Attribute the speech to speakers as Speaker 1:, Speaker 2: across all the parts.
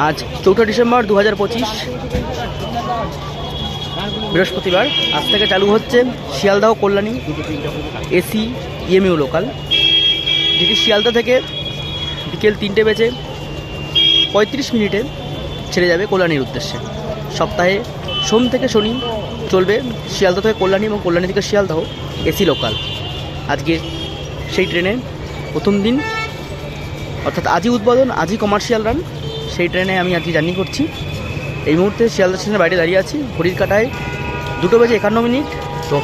Speaker 1: আজ 4 ডিসেম্বর 2025 বৃহস্পতিবার। আজ থেকে চালু হচ্ছে Sealdah Kalyani AC EMU local, যেটি শিয়ালদহ থেকে বিকেল 3টে বেজে 35 মিনিটে ছেড়ে যাবে কল্যাণীর উদ্দেশ্যে। সপ্তাহে সোম থেকে শনি চলবে শিয়ালদহ থেকে কল্যাণী এবং কল্যাণী থেকে শিয়ালদহ এসি লোকাল। আজকে সেই ট্রেনে প্রথম দিন, অর্থাৎ আজই উদ্বোধন, আজই কমার্শিয়াল রান। সেই ট্রেনে আমি আজকে জার্নি করছি। এই মুহূর্তে শিয়ালদহ স্টেশনের বাইরে দাঁড়িয়ে আছি। ঘড়ির কাঁটায় 2 বেজে 51 মিনিট। তো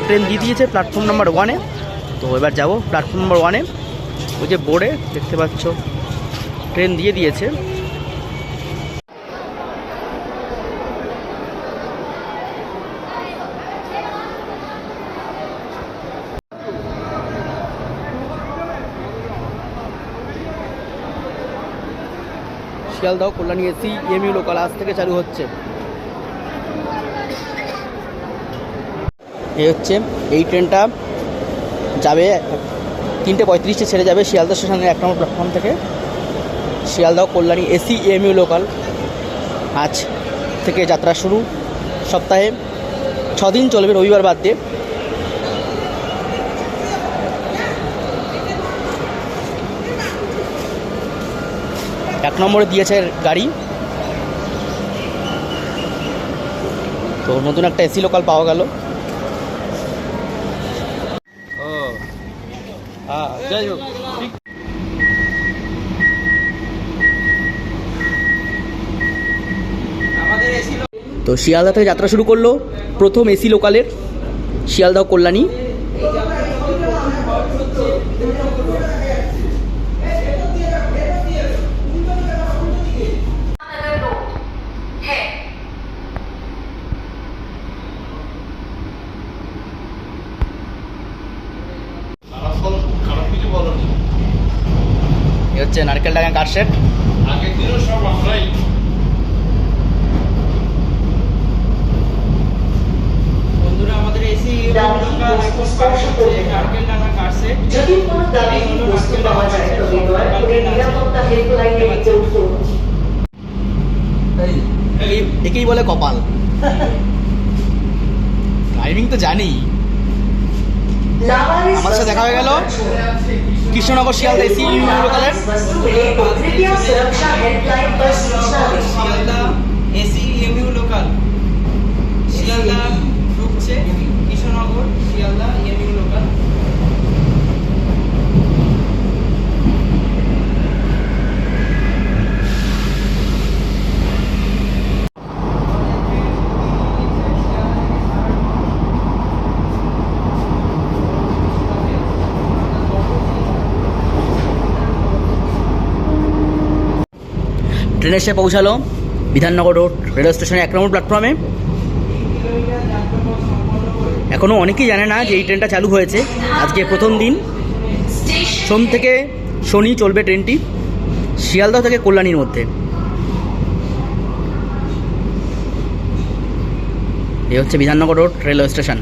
Speaker 1: ট্রেন দিয়ে দিয়েছে প্ল্যাটফর্ম নাম্বার 1-এ। তো এবার যাব প্ল্যাটফর্ম নাম্বার 1-এ। ওই যে বোর্ডে দেখতে পাচ্ছ ট্রেন দিয়ে দিয়েছে। Sealdah Kalyani AC EMU local আজ থেকে চালু হচ্ছে। এই হচ্ছে এই ট্রেনটা যাবে 3:35 ছেড়ে যাবে শিয়ালদহ স্টেশনের 1 নম্বর প্ল্যাটফর্ম থেকে। Sealdah Kalyani AC EMU local আজ থেকে যাত্রা শুরু। সপ্তাহে 6 দিন চলবে, রবিবার বাদ দিয়ে। এক নম্বরে দিয়েছে গাড়ি। তো নতুন একটা এসি লোকাল পাওয়া গেল। যাই হোক, তো শিয়ালদা থেকে যাত্রা শুরু করলো প্রথম এসি লোকালের শিয়ালদহ কল্যাণী। হচ্ছে নারকেল ডাঙ্গা কারশেড। বন্ধুরা, আমাদের এসি নারকেল ডাঙ্গা কারশেড। একেই বলে কপাল। ড্রাইভিং তো জানি। আমার সাথে দেখা হয়ে গেল কৃষ্ণনগর শিয়ালদা এসি লোকালের।
Speaker 2: Sealdah AC EMU local Sealdah ঢুকছে, Krishnanagar Sealdah EMU local.
Speaker 1: Train এসে পৌঁছালো বিধাননগর রোড রেলওয়ে স্টেশনে 1 নম্বর প্ল্যাটফর্মে। এখনও অনেকেই জানে না যে এই ট্রেনটা চালু হয়েছে। আজকে প্রথম দিন, সোম থেকে শনি চলবে ট্রেনটি শিয়ালদহ থেকে কল্যাণীর মধ্যে। এই হচ্ছে বিধাননগর রোড রেলওয়ে স্টেশন।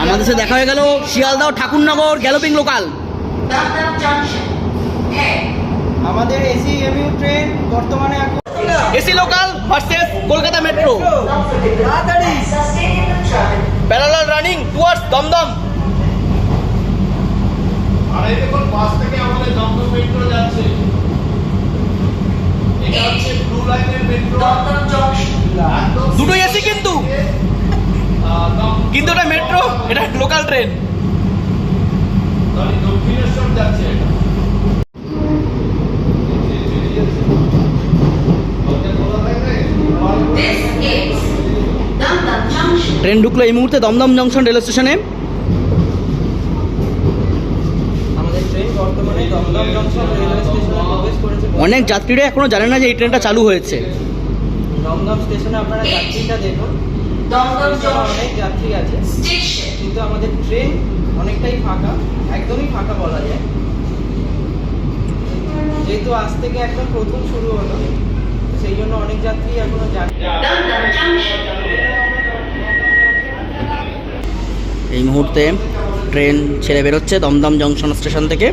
Speaker 1: আমাদের সাথে দেখা হয়ে গেল শিয়ালদহ ঠাকুরনগর গ্যালোপিং লোকাল।
Speaker 2: আমাদের এসি ইএমইউ ট্রেন বর্তমানে
Speaker 1: AC local versus Kolkata metro. Parallel running towards Dumdum.
Speaker 3: আর এই দেখুন বাস থেকে আমাদের দমদম মেট্রো যাচ্ছে। এটা হচ্ছে ব্লু লাইনের মেট্রো। দমদম জংশন।
Speaker 1: দুটোই এসি কিন্তু এটা মেট্রো, এটা লোকাল ট্রেন।
Speaker 3: দক্ষিণেশ্বর যাচ্ছে।
Speaker 1: ট্রেন ঢুকলো এই মুহূর্তে দমদম জংশন রেল স্টেশনে।
Speaker 2: আমাদের ট্রেন বর্তমানে দমদম জংশন রেলওয়ে স্টেশনে প্রবেশ করেছে।
Speaker 1: অনেক যাত্রীরা এখনো জানে না যে এই ট্রেনটা চালু হয়েছে।
Speaker 2: দমদম স্টেশনে আপনারা যাত্রীটা দেখুন, অনেক যাত্রী আছে, কিন্তু আমাদের ট্রেন অনেকটাই ফাঁকা, একদমই ফাঁকা বলা যায়। যেহেতু আজ থেকে একদম প্রথম শুরু হলো, সেই জন্য অনেক যাত্রী এখনো যায়।
Speaker 1: এই মুহূর্তে ট্রেন ছেড়ে বেরোচ্ছে দমদম জংশন স্টেশন থেকে।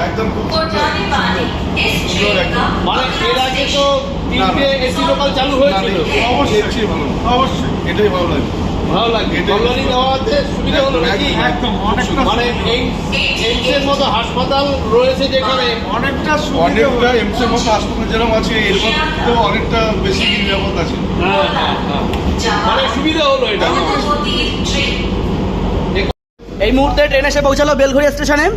Speaker 3: একদম খুব সুন্দর একদম।
Speaker 4: মানে এর আগে তো তিনটে এসি লোকাল চালু হয়েছিল,
Speaker 3: অবশ্যই ভালো, অবশ্যই এটাই ভালো লাগে।
Speaker 4: ভালো লাগে। কল্যাণী দেওয়াতে সুবিধা হলো নাকি?
Speaker 3: একদম অনেকটা
Speaker 4: মানে এইমসের মতো হাসপাতাল রয়েছে যেখানে,
Speaker 3: অনেকটা এমসের মতো হাসপাতাল যেরকম আছে এর মধ্যে অনেকটা বেশি নিরাপদ আছে।
Speaker 4: মানে সুবিধা হলো এটা।
Speaker 1: এই মুহূর্তে ট্রেন এসে পৌঁছালো বেলঘড়িয়া স্টেশনে।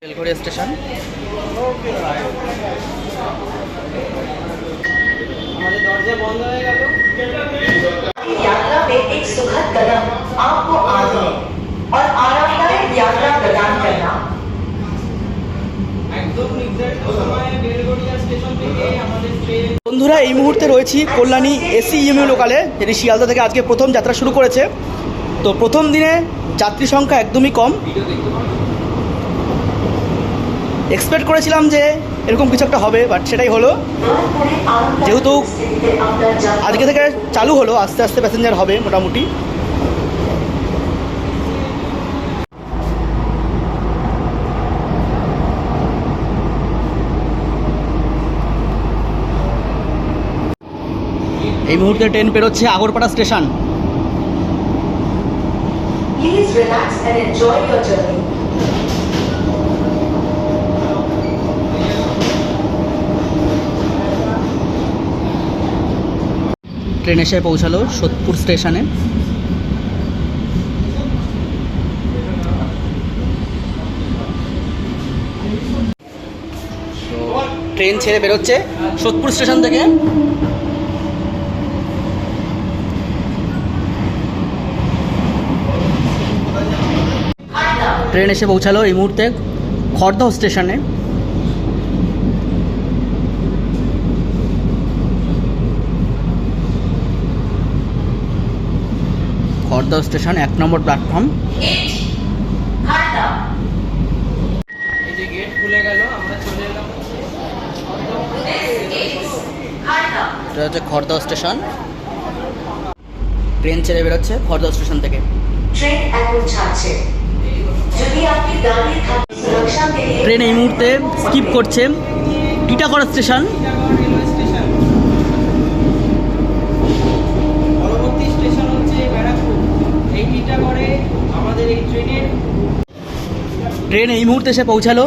Speaker 1: বেলঘড়িয়া স্টেশন।
Speaker 2: আমাদের দরজা বন্ধ হয়ে গেল।
Speaker 5: यात्रा में एक सुखद कदम आपको आनंद और आरामदायक यात्रा प्रदान करना।
Speaker 2: একদম নির্ধারিত সময়ে বেলগড়িয়া স্টেশন থেকে আমাদের ট্রেন।
Speaker 1: বন্ধুরা, এই মুহূর্তে রয়েছি কল্যাণী এসি ইএমইউ লোকালে, যেটি শিয়ালদা থেকে আজকে প্রথম যাত্রা শুরু করেছে। তো প্রথম দিনে যাত্রী সংখ্যা একদমই কম। এক্সপেক্ট করেছিলাম যে এরকম কিছু একটা হবে, বাট সেটাই হলো। যেহেতু আজকে থেকে চালু হলো, আস্তে আস্তে প্যাসেঞ্জার হবে মোটামুটি। এই মুহূর্তে ট্রেন পেরোচ্ছে Agarpara station.
Speaker 5: Please relax and enjoy your journey.
Speaker 1: Train এসে পৌঁছালো সোদপুর স্টেশনে। ট্রেন ছেড়ে বেরোচ্ছে সোদপুর স্টেশন থেকে। ট্রেন এসে পৌঁছালো এই মুহূর্তে খড়দহ স্টেশনে। খড়দহ স্টেশন 1 নম্বর প্ল্যাটফর্ম।
Speaker 2: এই যে গেট খুলে গেল, আমরা চলে এলাম।
Speaker 1: এটা হচ্ছে খড়দহ স্টেশন। ট্রেন ছেড়ে বেরোচ্ছে খড়দহ স্টেশন থেকে।
Speaker 5: ট্রেন এখন ছাড়ছে। যদি আপনি দাঁড়িয়ে থাকেন সুরক্ষা के लिए
Speaker 1: ট্রেন এই মুহূর্তে স্কিপ করছে টিটাগড় স্টেশন।
Speaker 2: Railway station. পরবর্তী স্টেশন হচ্ছে ব্যারাকপুর। এই টিটাগড়ে আমাদের এই ট্রেনের
Speaker 1: ট্রেন এই মুহূর্তে এসে পৌঁছালো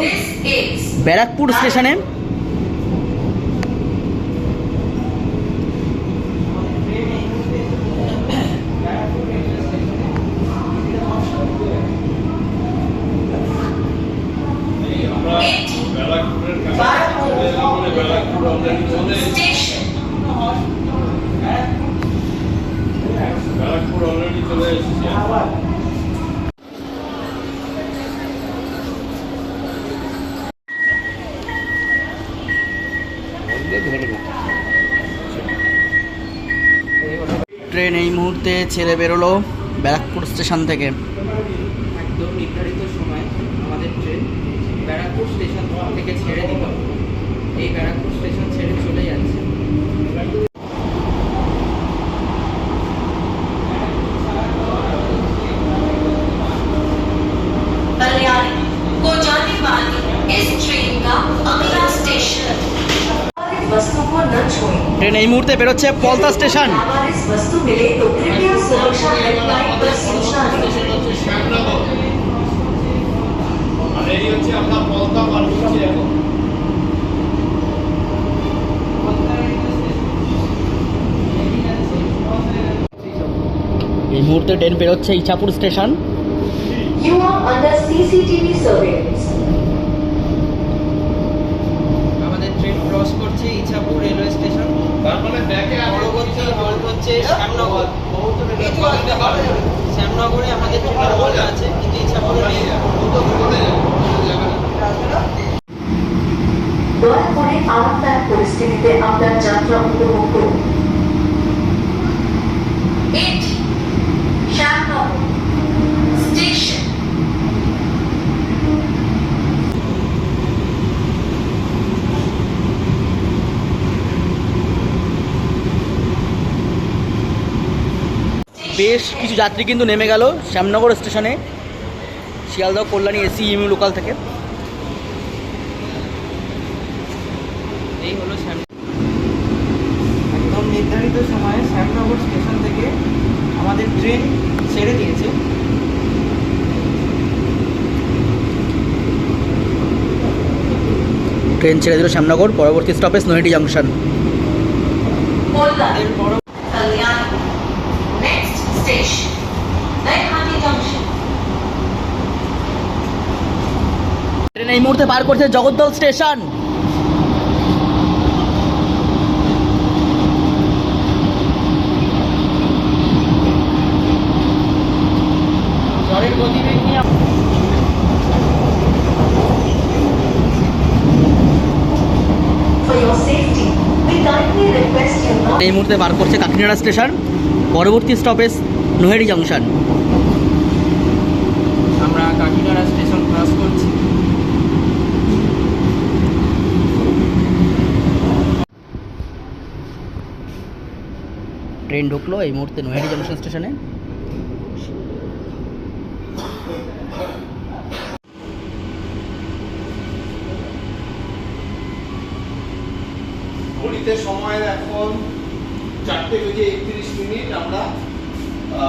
Speaker 1: ব্যারাকপুর স্টেশনে।
Speaker 4: ব্যারাকপুর অলরেডি চলে এসেছে।
Speaker 1: ট্রেন এই মুহূর্তে ছেড়ে বেরোলো ব্যারাকপুর স্টেশন থেকে।
Speaker 2: একদম নির্ধারিত সময় আমাদের ট্রেন ব্যারাকপুর স্টেশন থেকে ছেড়ে দিল। এই ব্যারাকপুর স্টেশন ছেড়ে চলে যাচ্ছে।
Speaker 5: कल्याणी को जाने वाली इस ट्रेन का अगला स्टेशन वस्तु को न छुएं।
Speaker 1: ট্রেন এই মুহূর্তে বেরোচ্ছে পলতা স্টেশন।
Speaker 5: हमारी वस्तु मिले तो कृपया सुरक्षा हेल्पलाइन पर सूचना दें।
Speaker 4: শ্যামনগর। আর এই হচ্ছে আমরা পলতা পার করছি এখন।
Speaker 1: এই মুহূর্তে ট্রেন বেরোচ্ছে Ichapur station.
Speaker 5: You are under CCTV surveillance.
Speaker 2: আমাদের ট্রেন ক্রস করছে ইছাপুর রেলওয়ে স্টেশন।
Speaker 4: তার মানে ব্যাকে
Speaker 2: পরবর্তী হল্ট হচ্ছে শ্যামনগর। শ্যামনগরে আমাদের ট্রেনের হল্ট আছে, কিন্তু ইছাপুরে নেই।
Speaker 5: দয়া করে আরামদায়ক পরিস্থিতিতে আপনার যাত্রা উপভোগ করুন। 8. Shamrock Station.
Speaker 1: বেশ কিছু যাত্রী কিন্তু নেমে গেল শ্যামনগর স্টেশনে Sealdah Kalyani AC EMU local থেকে।
Speaker 2: এই হলো একদম নির্ধারিত সময়ে শ্যামনগর স্টেশন থেকে আমাদের ট্রেন ছেড়ে দিয়েছে।
Speaker 1: ট্রেন ছেড়ে দিল শ্যামনগর, পরবর্তী স্টপেজ নৈহাটি জাংশন।
Speaker 5: Kolkata.
Speaker 2: এর পর
Speaker 5: Kalyani. Next station. Naihati Junction.
Speaker 1: Train এই মুহূর্তে পার করছে জগদ্দল স্টেশন।
Speaker 2: ঝড়ের গতিবেগ নিয়ে
Speaker 5: For your safety, we kindly request you not
Speaker 1: এই মুহূর্তে পার করছে কাকিনাড়া স্টেশন, পরবর্তী স্টপেজ নৈহাটি জাংশন।
Speaker 2: আমরা কাকিনাড়া স্টেশন ক্রস করছি।
Speaker 1: ট্রেন ঢুকলো এই মুহূর্তে নৈহাটি জাংশন স্টেশনে।
Speaker 4: ঘড়িতে সময়ের এখন 4:31 আমরা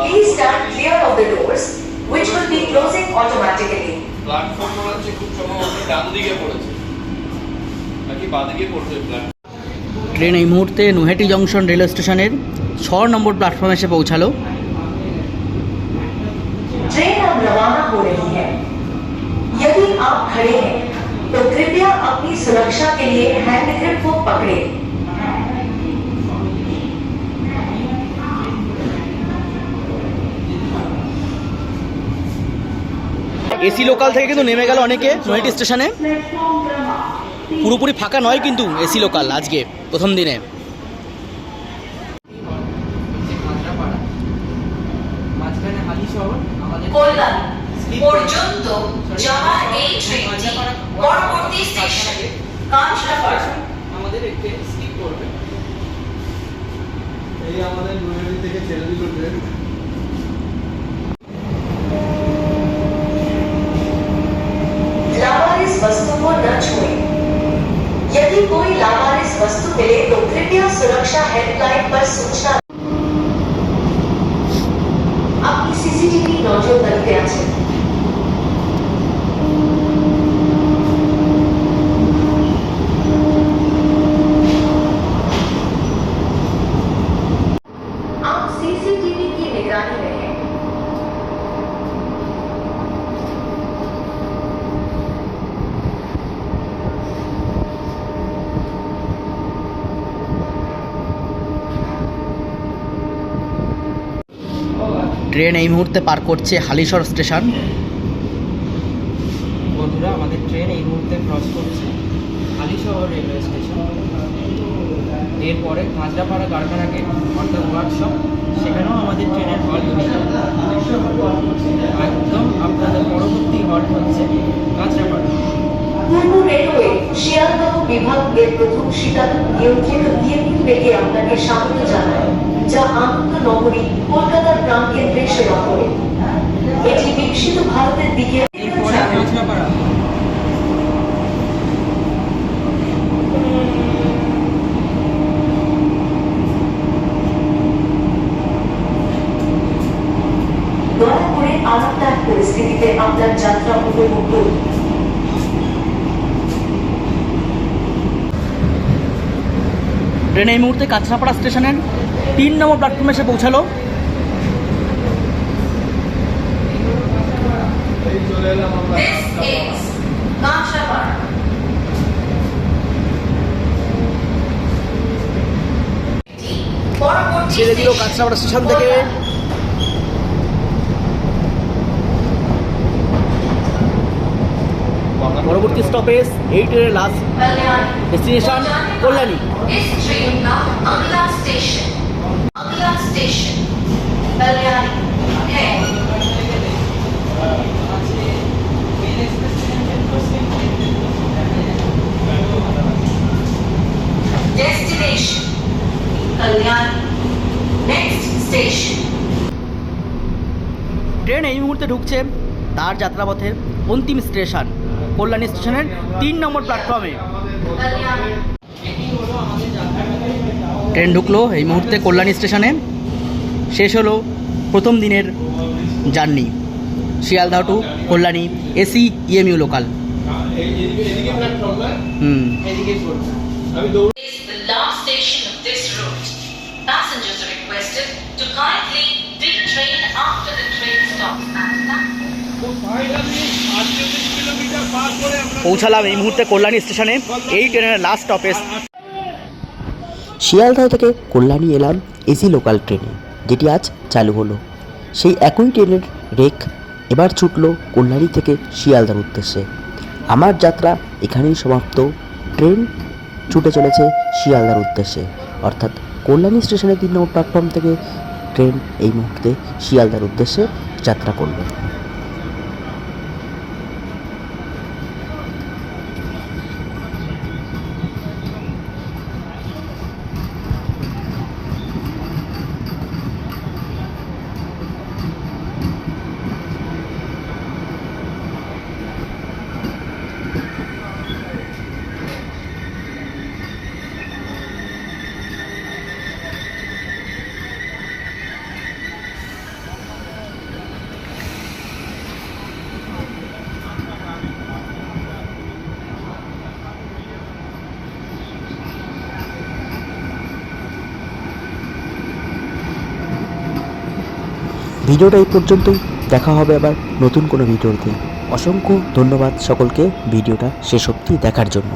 Speaker 5: please stand clear of the doors, which will be closing automatically.
Speaker 4: Platform মনে হচ্ছে খুব সম্ভবত ডান দিকে পড়েছে নাকি বাঁ দিকে পড়ছে প্ল্যাটফর্ম।
Speaker 1: ট্রেন এই মুহূর্তে নৈহাটি জংশন রেলওয়ে স্টেশনের 6 নম্বর প্ল্যাটফর্মে এসে পৌঁছালো।
Speaker 5: ट्रेन अब रवाना हो रही है। यदि आप खड़े हैं तो कृपया अपनी सुरक्षा के लिए हैंड ग्रिप को पकड़े।
Speaker 1: এসি লোকাল থেকে কিন্তু নেমে গেল অনেকে নৈহাটি স্টেশনে। পুরোপুরি ফাঁকা নয় কিন্তু এসি লোকাল আজকে প্রথম দিনে।
Speaker 2: খাজরাপাড়া, মাঝখানে হালি শহর আমাদের
Speaker 5: কল্যাণ পর্যন্ত যাওয়া এই ট্রেনটি পরবর্তী স্টেশন কাঁচরাপাড়া।
Speaker 2: আমাদের একটু স্কিপ করবে।
Speaker 3: এই আমাদের নৈহাটি থেকে ছেড়ে দিল ট্রেন।
Speaker 5: लावारिस वस्तु को न छुएं। यदि कोई लावारिस वस्तु मिले तो कृपया सुरक्षा हेल्पलाइन पर सूचना। अपनी सीसीटीवी नजरदारीতে আছে। आप सीसीटीवी की निगरानी में हैं।
Speaker 1: ট্রেন এই মুহূর্তে পার করছে হালিশহর স্টেশন।
Speaker 2: বন্ধুরা, আমাদের ট্রেন এই মুহূর্তে ক্রস করছে হালিশহর রেলওয়ে স্টেশন। এরপরে খাজরাপাড়া কারখানা গেট অর্থাৎ ওয়ার্কশপ, সেখানেও আমাদের ট্রেনের হল্ট নেই। একদম আপনাদের পরবর্তী হল্ট হচ্ছে কাঁচরাপাড়া।
Speaker 5: পূর্ব রেলওয়ে শিয়ালদহ বিভাগের প্রথম শীতাতপ নিয়ন্ত্রিত ইএমইউ থেকে আপনাকে স্বাগত জানায়, যা আনন্দ নগরী কলকাতার প্রাণকেন্দ্রে সেবা করে। এটি বিকশিত ভারতের দিকে
Speaker 2: এরপরে কাঁচরাপাড়া।
Speaker 5: দয়া করে আরামদায়ক পরিস্থিতিতে আপনার যাত্রা উপভোগ করুন।
Speaker 1: ট্রেন এই মুহূর্তে কাঁচরাপাড়া স্টেশনের 3 নম্বর প্ল্যাটফর্মে এসে পৌঁছালো।
Speaker 3: এই চলে এলাম আমরা।
Speaker 5: This is Kanchrapara. পরবর্তী
Speaker 1: ছেড়ে দিল কাঁচরাপাড়া স্টেশন থেকে। পরবর্তী স্টপেজ এই ট্রেনের লাস্ট
Speaker 5: कल्याणी
Speaker 1: डेस्टिनेशन कल्याणी।
Speaker 5: इस ट्रेन का अगला स्टेशन कल्याणी है। Destination Kalyani. Next station
Speaker 1: train এই মুহূর্তে ঢুকছে তার যাত্রাপথের অন্তিম স্টেশন কল্যাণী স্টেশনের 3 নম্বর প্ল্যাটফর্মে।
Speaker 5: कल्याणी।
Speaker 1: ট্রেন ঢুকলো এই মুহূর্তে কল্যাণী স্টেশনে। শেষ হলো প্রথম দিনের journey Sealdah to Kalyani AC EMU local.
Speaker 4: এদিকে প্ল্যাটফর্ম না
Speaker 2: এদিকে করবে।
Speaker 5: Is the last station of this route. Passengers are requested to kindly take train after the train stops at platform.
Speaker 1: পৌঁছালাম এই মুহূর্তে কল্যাণী স্টেশনে। এই ট্রেনের লাস্ট স্টপেজ
Speaker 6: শিয়ালদহ থেকে কল্যাণী এলাম এসি লোকাল ট্রেনে, যেটি আজ চালু হলো। সেই একই ট্রেনের রেক এবার ছুটলো কল্যাণী থেকে শিয়ালদার উদ্দেশ্যে। আমার যাত্রা এখানেই সমাপ্ত। ট্রেন ছুটে চলেছে শিয়ালদার উদ্দেশ্যে, অর্থাৎ কল্যাণী স্টেশনের 3 নম্বর প্ল্যাটফর্ম থেকে ট্রেন এই মুহূর্তে শিয়ালদার উদ্দেশ্যে যাত্রা করলো। ভিডিওটা এই পর্যন্তই, দেখা হবে আবার নতুন কোনো ভিডিওতে। অসংখ্য ধন্যবাদ সকলকে ভিডিওটা শেষ অবধি দেখার জন্য।